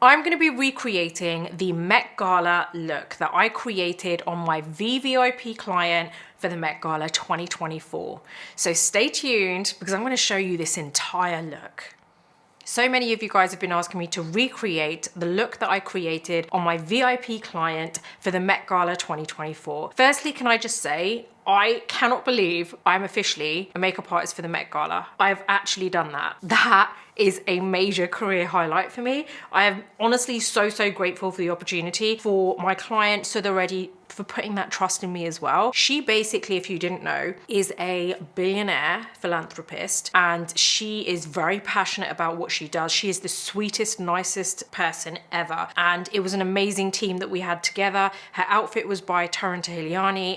I'm going to be recreating the Met Gala look that I created on my VVIP client for the Met Gala 2024. So stay tuned because I'm going to show you this entire look. So many of you guys have been asking me to recreate the look that I created on my VIP client for the Met Gala 2024. Firstly, can I just say, I cannot believe I'm officially a makeup artist for the Met Gala. I've actually done that. That is a major career highlight for me. I am honestly so grateful for the opportunity, for my client So Ready for putting that trust in me as well. She basically, if you didn't know, is a billionaire philanthropist and she is very passionate about what she does. She is the sweetest, nicest person ever. And it was an amazing team that we had together. Her outfit was by Tarte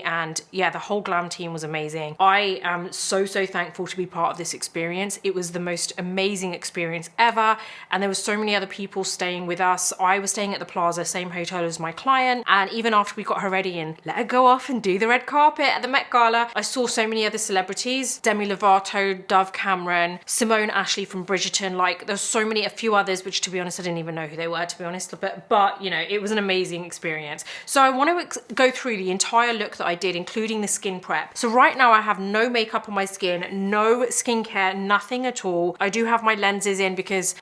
and yeah, the whole glam team was amazing. I am so thankful to be part of this experience. It was the most amazing experience ever. And there were so many other people staying with us. I was staying at the Plaza, same hotel as my client. And even after we got her ready and let her go off and do the red carpet at the Met Gala, I saw so many other celebrities. Demi Lovato, Dove Cameron, Simone Ashley from Bridgerton. Like there's so many, a few others, which to be honest, I didn't even know who they were, to be honest. But you know, it was an amazing experience. So I want to go through the entire look that I did, including the skin prep. So right now I have no makeup on my skin, no skincare, nothing at all. I do have my lenses in because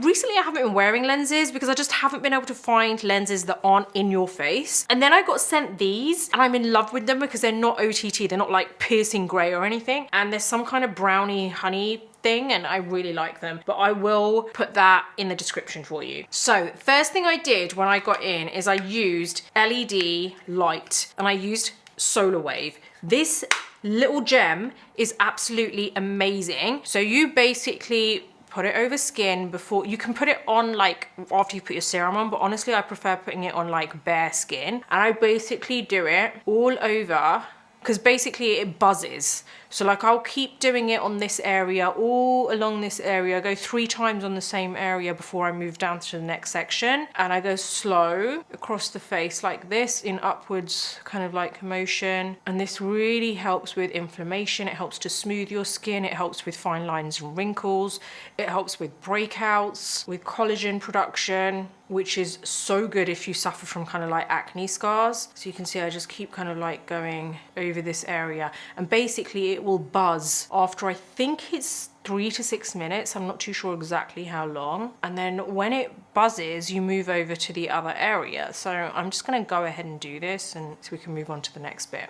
recently I haven't been wearing lenses because I just haven't been able to find lenses that aren't in your face. And then I got sent these and I'm in love with them because they're not OTT, they're not like piercing gray or anything. And there's some kind of brownie honey thing and I really like them, but I will put that in the description for you. So first thing I did when I got in is I used LED light and I used Solar Wave. This little gem is absolutely amazing. So you basically put it over skin before, you can put it on like after you put your serum on, but honestly I prefer putting it on like bare skin. And I basically do it all over because basically it buzzes. So like I'll keep doing it on this area, all along this area, go 3 times on the same area before I move down to the next section. And I go slow across the face like this in upwards kind of like motion. And this really helps with inflammation. It helps to smooth your skin. It helps with fine lines and wrinkles. It helps with breakouts, with collagen production, which is so good if you suffer from kind of like acne scars. So you can see I just keep kind of like going over this area and basically it will buzz after I think it's 3 to 6 minutes. I'm not too sure exactly how long. And then when it buzzes, you move over to the other area. So I'm just gonna go ahead and do this and so we can move on to the next bit.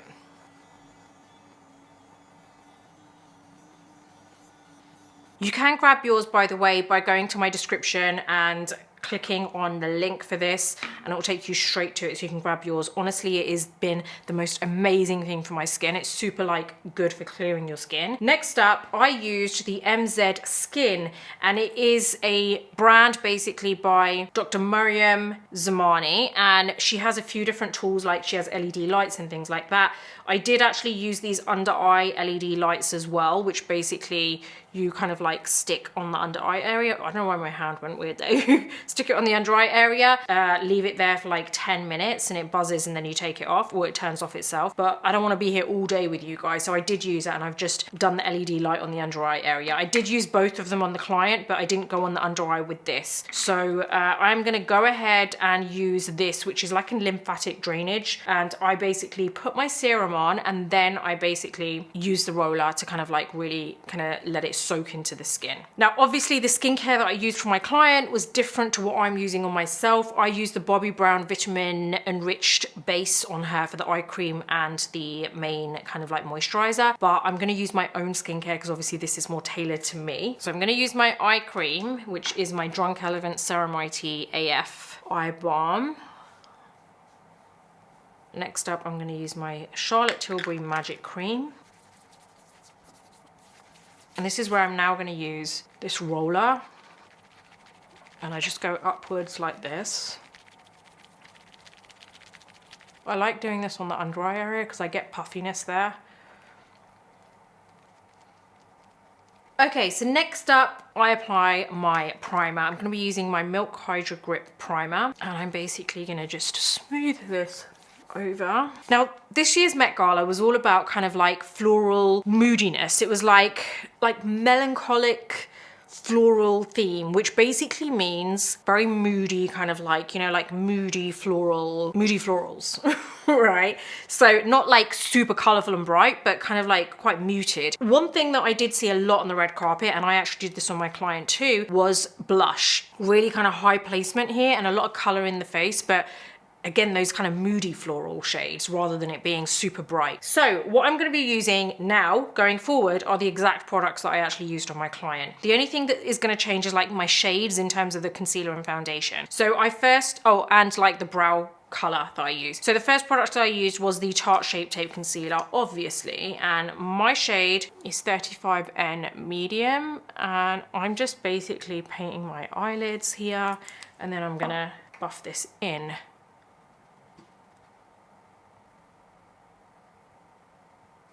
You can grab yours, by the way, by going to my description and clicking on the link for this and it will take you straight to it so you can grab yours. Honestly, it has been the most amazing thing for my skin. It's super like good for clearing your skin. Next up, I used the MZ Skin and it is a brand basically by Dr. Mariam Zamani and she has a few different tools, like she has LED lights and things like that. I did actually use these under eye LED lights as well, which basically you kind of like stick on the under eye area. I don't know why my hand went weird though. Stick it on the under eye area, leave it there for like 10 minutes and it buzzes and then you take it off or it turns off itself. But I don't want to be here all day with you guys. So I did use it and I've just done the LED light on the under eye area. I did use both of them on the client, but I didn't go on the under eye with this. So I'm going to go ahead and use this, which is like a lymphatic drainage. And I basically put my serum on and then I basically use the roller to kind of like really kind of let it soak into the skin. Now, obviously the skincare that I used for my client was different to what I'm using on myself. I used the Bobbi Brown vitamin enriched base on her for the eye cream and the main kind of like moisturizer, but I'm going to use my own skincare because obviously this is more tailored to me. So I'm going to use my eye cream, which is my Drunk Elephant Ceramide AF eye balm. Next up, I'm going to use my Charlotte Tilbury Magic Cream. And this is where I'm now going to use this roller. And I just go upwards like this. I like doing this on the under eye area because I get puffiness there. Okay, so next up, I apply my primer. I'm going to be using my Milk Hydra Grip Primer. And I'm basically going to just smooth this over. Now, this year's Met Gala was all about kind of like floral moodiness. It was like melancholic floral theme, which basically means very moody, kind of like, you know, like moody florals, right? So not like super colorful and bright, but kind of like quite muted. One thing that I did see a lot on the red carpet, and I actually did this on my client too, was blush. Really kind of high placement here and a lot of color in the face, but again, those kind of moody floral shades rather than it being super bright. So what I'm going to be using now going forward are the exact products that I actually used on my client. The only thing that is going to change is like my shades in terms of the concealer and foundation. So I first, oh, and like the brow color that I used. So the first product that I used was the Tarte Shape Tape Concealer, obviously, and my shade is 35N Medium, and I'm just basically painting my eyelids here, and then I'm gonna buff this in.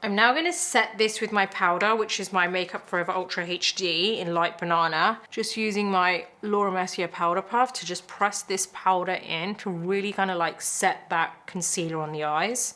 I'm now going to set this with my powder, which is my Makeup Forever Ultra HD in Light Banana. Just using my Laura Mercier powder puff to just press this powder in to really kind of like set that concealer on the eyes.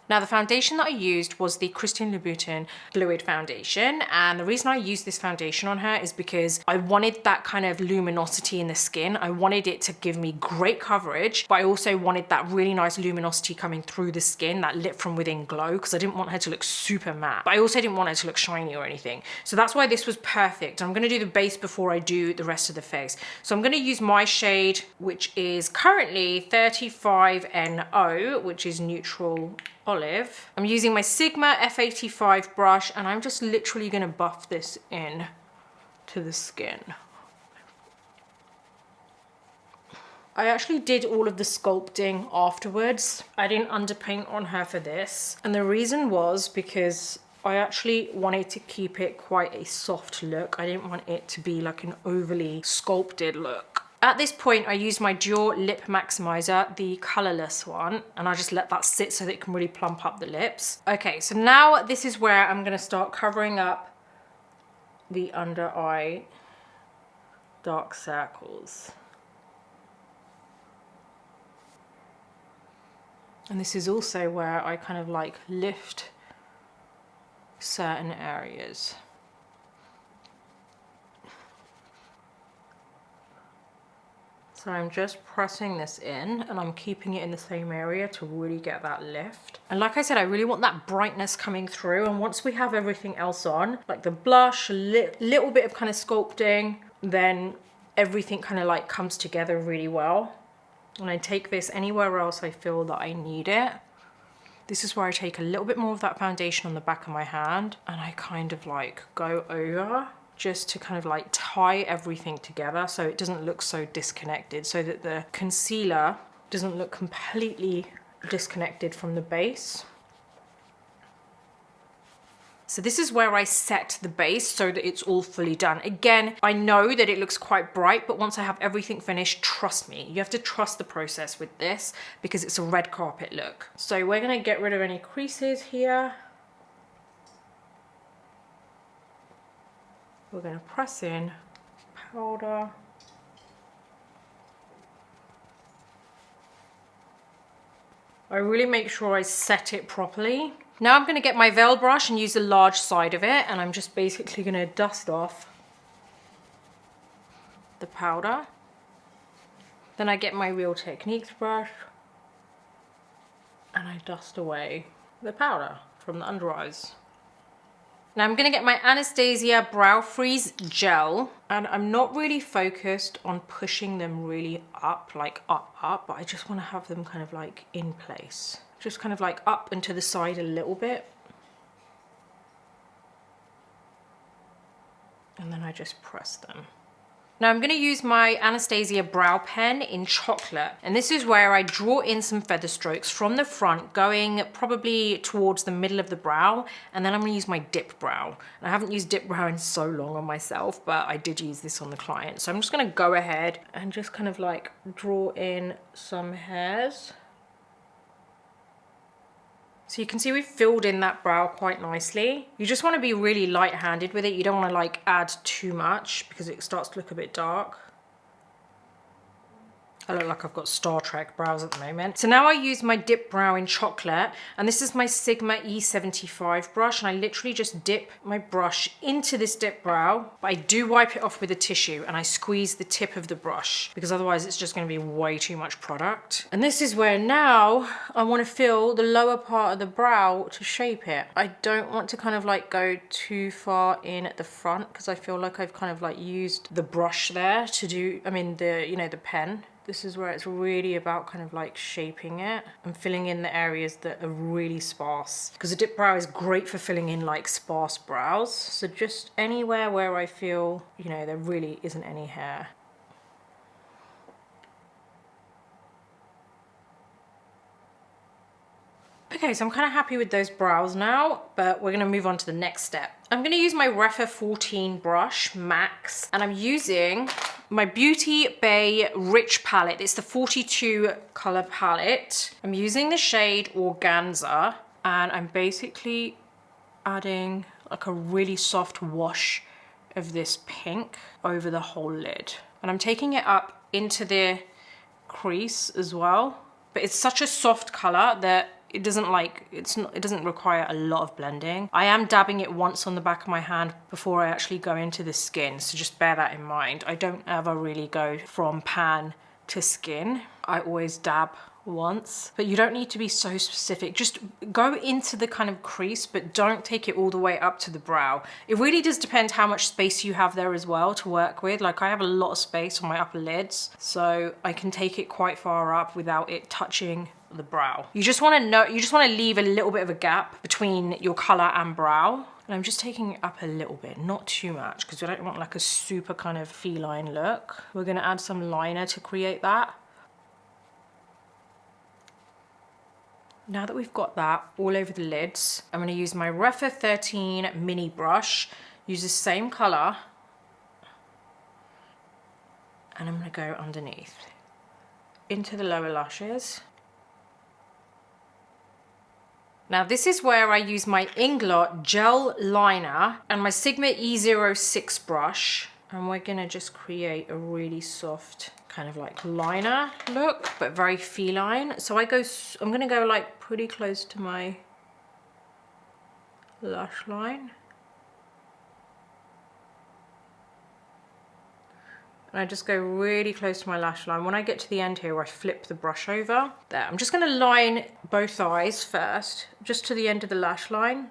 Now the foundation that I used was the Christian Louboutin Fluid Foundation, and the reason I used this foundation on her is because I wanted that kind of luminosity in the skin. I wanted it to give me great coverage, but I also wanted that really nice luminosity coming through the skin, that lit from within glow, because I didn't want her to look super matte, but I also didn't want her to look shiny or anything. So that's why this was perfect. I'm gonna do the base before I do the rest of the face. So I'm gonna use my shade, which is currently 35NO, which is neutral olive. I'm using my Sigma F85 brush, and I'm just literally gonna buff this in to the skin. I actually did all of the sculpting afterwards. I didn't underpaint on her for this, and the reason was because I actually wanted to keep it quite a soft look. I didn't want it to be like an overly sculpted look. At this point, I used my Dior Lip Maximizer, the colorless one, and I just let that sit so that it can really plump up the lips. Okay, so now this is where I'm gonna start covering up the under eye dark circles. And this is also where I kind of like lift certain areas. So I'm just pressing this in, and I'm keeping it in the same area to really get that lift. And like I said, I really want that brightness coming through. And once we have everything else on, like the blush, a little bit of kind of sculpting, then everything kind of like comes together really well. And I take this anywhere else I feel that I need it. This is where I take a little bit more of that foundation on the back of my hand, and I kind of like go over, just to kind of like tie everything together so it doesn't look so disconnected, so that the concealer doesn't look completely disconnected from the base. So this is where I set the base so that it's all fully done. Again, I know that it looks quite bright, but once I have everything finished, trust me, you have to trust the process with this because it's a red carpet look. So we're gonna get rid of any creases here. We're going to press in powder. I really make sure I set it properly. Now I'm going to get my veil brush and use the large side of it, and I'm just basically going to dust off the powder. Then I get my Real Techniques brush and I dust away the powder from the under eyes. Now I'm gonna get my Anastasia Brow Freeze Gel, and I'm not really focused on pushing them really up, like up, but I just wanna have them kind of like in place. Just kind of like up and to the side a little bit. And then I just press them. Now I'm going to use my Anastasia brow pen in chocolate, and this is where I draw in some feather strokes from the front going probably towards the middle of the brow, and then I'm going to use my dip brow. And I haven't used dip brow in so long on myself, but I did use this on the client. So I'm just going to go ahead and just kind of like draw in some hairs. So you can see we've filled in that brow quite nicely. You just want to be really light-handed with it. You don't want to like add too much because it starts to look a bit dark. I look like I've got Star Trek brows at the moment. So now I use my dip brow in chocolate, and this is my Sigma E75 brush, and I literally just dip my brush into this dip brow, but I do wipe it off with a tissue and I squeeze the tip of the brush because otherwise it's just going to be way too much product. And this is where now I want to fill the lower part of the brow to shape it. I don't want to kind of like go too far in at the front because I feel like I've kind of like used the brush there to do, I mean the, you know, the pen. This is where it's really about kind of like shaping it and filling in the areas that are really sparse. Because a dip brow is great for filling in like sparse brows. So just anywhere where I feel, you know, there really isn't any hair. Okay, so I'm kind of happy with those brows now, but we're going to move on to the next step. I'm going to use my Rephr 14 brush, Max, and I'm using my Beauty Bay Rich palette. It's the 42 color palette. I'm using the shade Organza, and I'm basically adding like a really soft wash of this pink over the whole lid. And I'm taking it up into the crease as well, but it's such a soft color that it doesn't require a lot of blending. I am dabbing it once on the back of my hand before I actually go into the skin, so just bear that in mind. I don't ever really go from pan to skin. I always dab once, but you don't need to be so specific. Just go into the kind of crease, but don't take it all the way up to the brow. It really does depend how much space you have there as well to work with. Like I have a lot of space on my upper lids, so I can take it quite far up without it touching the brow. You just want to leave a little bit of a gap between your color and brow. And I'm just taking it up a little bit, not too much, because we don't want like a super kind of feline look. We're going to add some liner to create that. Now that we've got that all over the lids, I'm going to use my Rephr 13 mini brush, use the same color, and I'm going to go underneath into the lower lashes. Now this is where I use my Inglot gel liner and my Sigma E06 brush, and we're gonna just create a really soft kind of like liner look, but very feline. So I'm gonna go like pretty close to my lash line. And I just go really close to my lash line. When I get to the end here, I flip the brush over. There, I'm just gonna line both eyes first, just to the end of the lash line.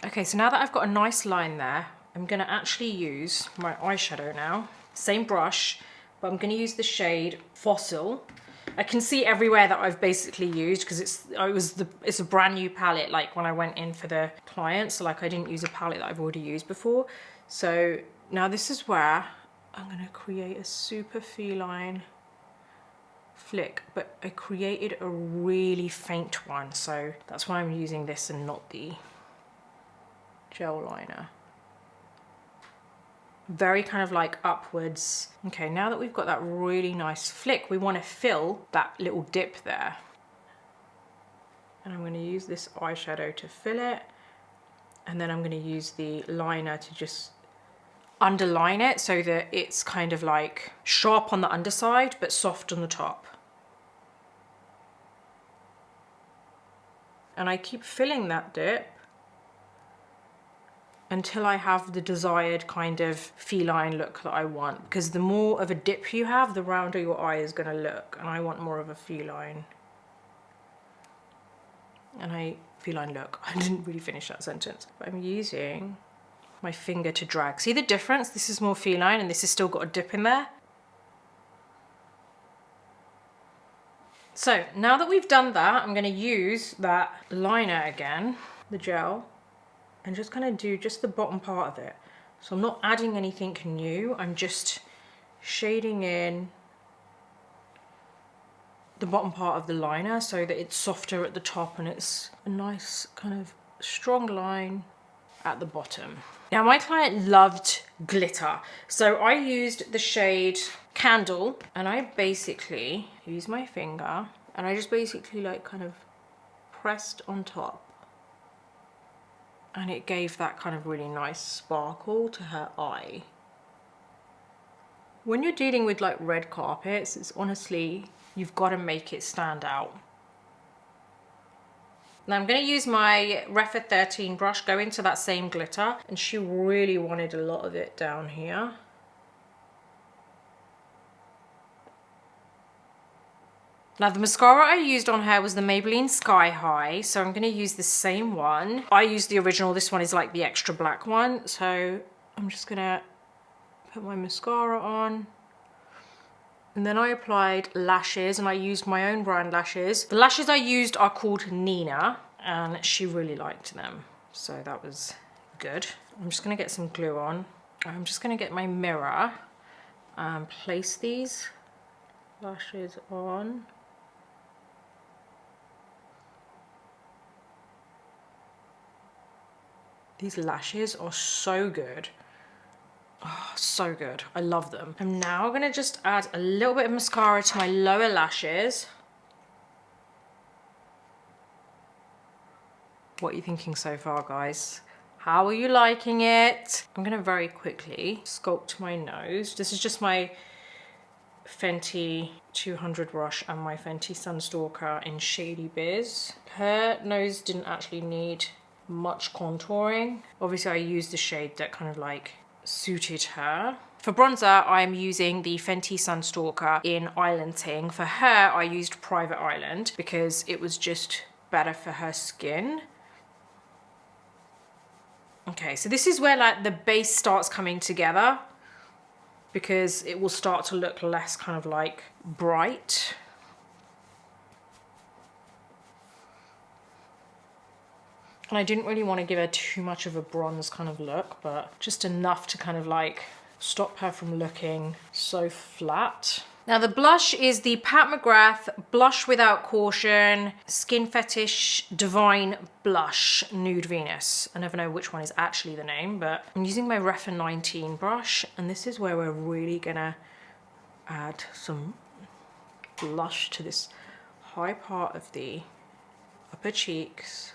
Okay, so now that I've got a nice line there, I'm gonna actually use my eyeshadow now. Same brush, but I'm gonna use the shade Fossil. I can see everywhere that I've basically used because it's a brand new palette, like when I went in for the client, so like I didn't use a palette that I've already used before. So now this is where I'm gonna create a super feline flick, but I created a really faint one, so that's why I'm using this and not the gel liner. Very kind of like upwards. Okay, now that we've got that really nice flick, we want to fill that little dip there. And I'm going to use this eyeshadow to fill it, and then I'm going to use the liner to just underline it so that it's kind of like sharp on the underside but soft on the top. And I keep filling that dip until I have the desired kind of feline look that I want, because the more of a dip you have, the rounder your eye is going to look, and I want more of a feline look. I didn't really finish that sentence, but I'm using my finger to drag. See the difference? This is more feline and this has still got a dip in there. So now that we've done that, I'm going to use that liner again, the gel, and just kind of do just the bottom part of it. So I'm not adding anything new, I'm just shading in the bottom part of the liner so that it's softer at the top and it's a nice kind of strong line at the bottom. Now my client loved glitter, so I used the shade Candle, and I basically use my finger and I just basically like kind of pressed on top, and it gave that kind of really nice sparkle to her eye. When you're dealing with like red carpets, it's honestly, you've got to make it stand out. Now I'm going to use my Rephr 13 brush, go into that same glitter, and she really wanted a lot of it down here. Now the mascara I used on her was the Maybelline Sky High, so I'm going to use the same one. I used the original, this one is like the extra black one, so I'm just going to put my mascara on. And then I applied lashes, and I used my own brand lashes. The lashes I used are called Nina, and she really liked them, so that was good. I'm just going to get some glue on. I'm just going to get my mirror and place these lashes on. These lashes are so good. Oh, so good. I love them. I'm now going to just add a little bit of mascara to my lower lashes. What are you thinking so far, guys? How are you liking it? I'm going to very quickly sculpt my nose. This is just my Fenty 200 brush and my Fenty Sunstalker in Shady Biz. Her nose didn't actually need much contouring. Obviously I used the shade that kind of like suited her. For bronzer I'm using the Fenty Sunstalker in Islanding. For her I used Private Island because it was just better for her skin. Okay, so this is where like the base starts coming together, because it will start to look less kind of like bright. And I didn't really want to give her too much of a bronze kind of look, but just enough to kind of like stop her from looking so flat. Now the blush is the Pat McGrath Blush Without Caution Skin Fetish Divine Blush Nude Venus. I never know which one is actually the name, but I'm using my Rephr 19 brush, and this is where we're really gonna add some blush to this high part of the upper cheeks.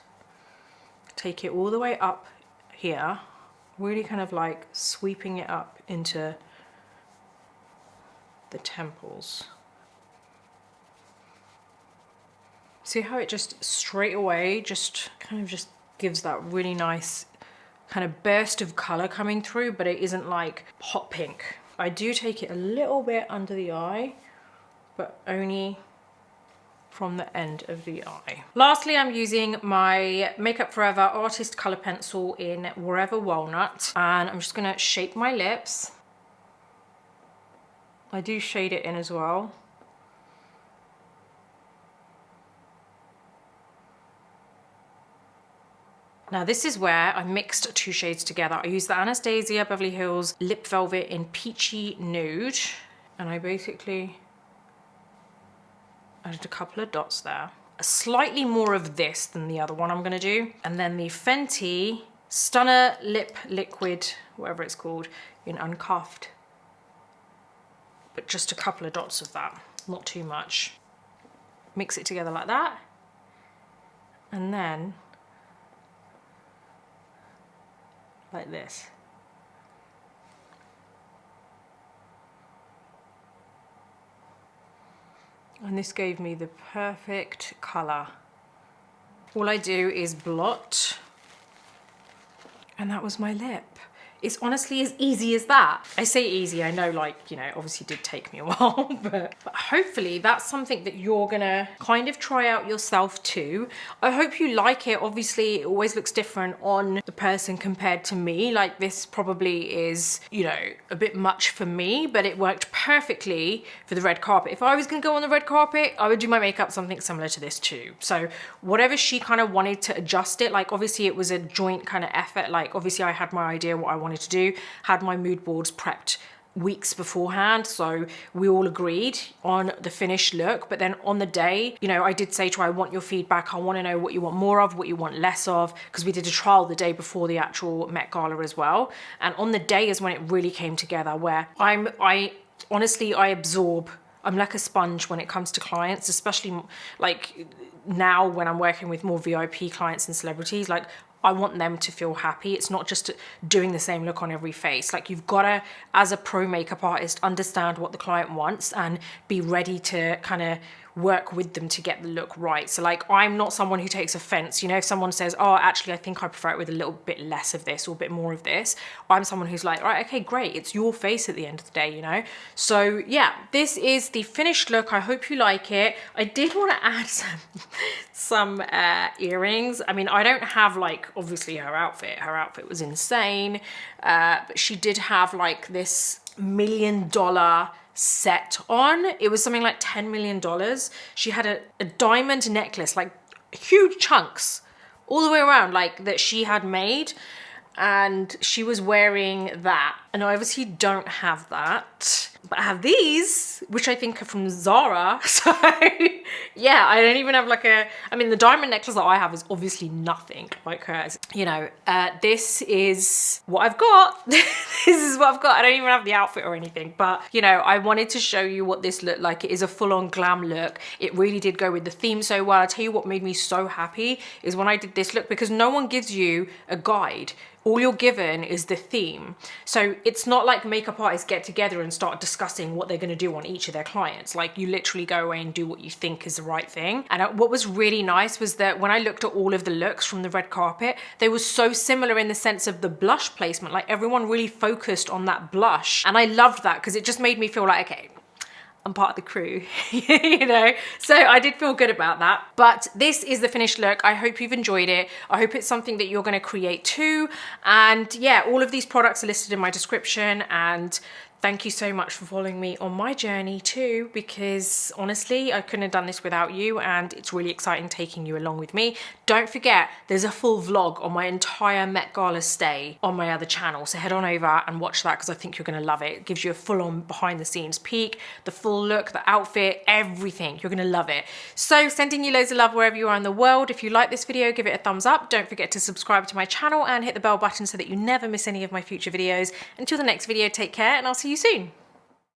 Take it all the way up here, really kind of like sweeping it up into the temples. See how it just straight away just kind of just gives that really nice kind of burst of color coming through, but it isn't like hot pink. I do take it a little bit under the eye, but only from the end of the eye. Lastly, I'm using my Makeup Forever Artist Color Pencil in Wherever Walnut, and I'm just gonna shape my lips. I do shade it in as well. Now this is where I mixed two shades together. I used the Anastasia Beverly Hills Lip Velvet in Peachy Nude, and I basically added a couple of dots there. Slightly more of this than the other one I'm gonna do. And then the Fenty Stunner Lip Liquid, whatever it's called, in Uncuffed. But just a couple of dots of that, not too much. Mix it together like that. And then, like this. And this gave me the perfect color. All I do is blot, and that was my lip. It's honestly as easy as that. I say easy, I know, like, you know, obviously it did take me a while, but hopefully that's something that you're gonna kind of try out yourself too. I hope you like it. Obviously it always looks different on the person compared to me. Like this probably is, you know, a bit much for me, but it worked perfectly for the red carpet. If I was gonna go on the red carpet, I would do my makeup something similar to this too. So whatever she kind of wanted to adjust it, like obviously it was a joint kind of effort. Like obviously I had my idea what I wanted to do, had my mood boards prepped weeks beforehand, so we all agreed on the finished look. But then on the day, you know, I did say to her, I want your feedback, I want to know what you want more of, what you want less of, because we did a trial the day before the actual Met Gala as well. And on the day is when it really came together, where I honestly absorb. I'm like a sponge when it comes to clients, especially like now when I'm working with more VIP clients and celebrities. Like I want them to feel happy. It's not just doing the same look on every face. Like, you've got to, as a pro makeup artist, understand what the client wants and be ready to kind of work with them to get the look right. So like, I'm not someone who takes offense. You know, if someone says, oh, actually, I think I prefer it with a little bit less of this or a bit more of this, I'm someone who's like, right, okay, great. It's your face at the end of the day, you know? So yeah, this is the finished look. I hope you like it. I did want to add some earrings. I mean, I don't have like, obviously her outfit. Her outfit was insane. But she did have like this $1 million set on. It was something like $10 million. She had a diamond necklace, like huge chunks all the way around, like that she had made, and she was wearing that. And I obviously don't have that, but I have these, which I think are from Zara. So yeah, I don't even have like I mean, the diamond necklace that I have is obviously nothing like hers. You know, this is what I've got. This is what I've got. I don't even have the outfit or anything, but you know, I wanted to show you what this looked like. It is a full-on glam look. It really did go with the theme so well. I'll tell you what made me so happy is when I did this look, because no one gives you a guide. All you're given is the theme. So it's not like makeup artists get together and start discussing what they're gonna do on each of their clients. Like, you literally go away and do what you think is the right thing. And what was really nice was that when I looked at all of the looks from the red carpet, they were so similar in the sense of the blush placement. Like, everyone really focused on that blush. And I loved that because it just made me feel like, okay, I'm part of the crew, you know? So I did feel good about that. But this is the finished look. I hope you've enjoyed it. I hope it's something that you're gonna create too. And yeah, all of these products are listed in my description, and thank you so much for following me on my journey too, because honestly, I couldn't have done this without you, and it's really exciting taking you along with me. Don't forget, there's a full vlog on my entire Met Gala stay on my other channel, so head on over and watch that because I think you're gonna love it. It gives you a full-on behind the scenes peek, the full look, the outfit, everything. You're gonna love it. So sending you loads of love wherever you are in the world. If you like this video, give it a thumbs up. Don't forget to subscribe to my channel and hit the bell button so that you never miss any of my future videos. Until the next video, take care, and I'll see you soon.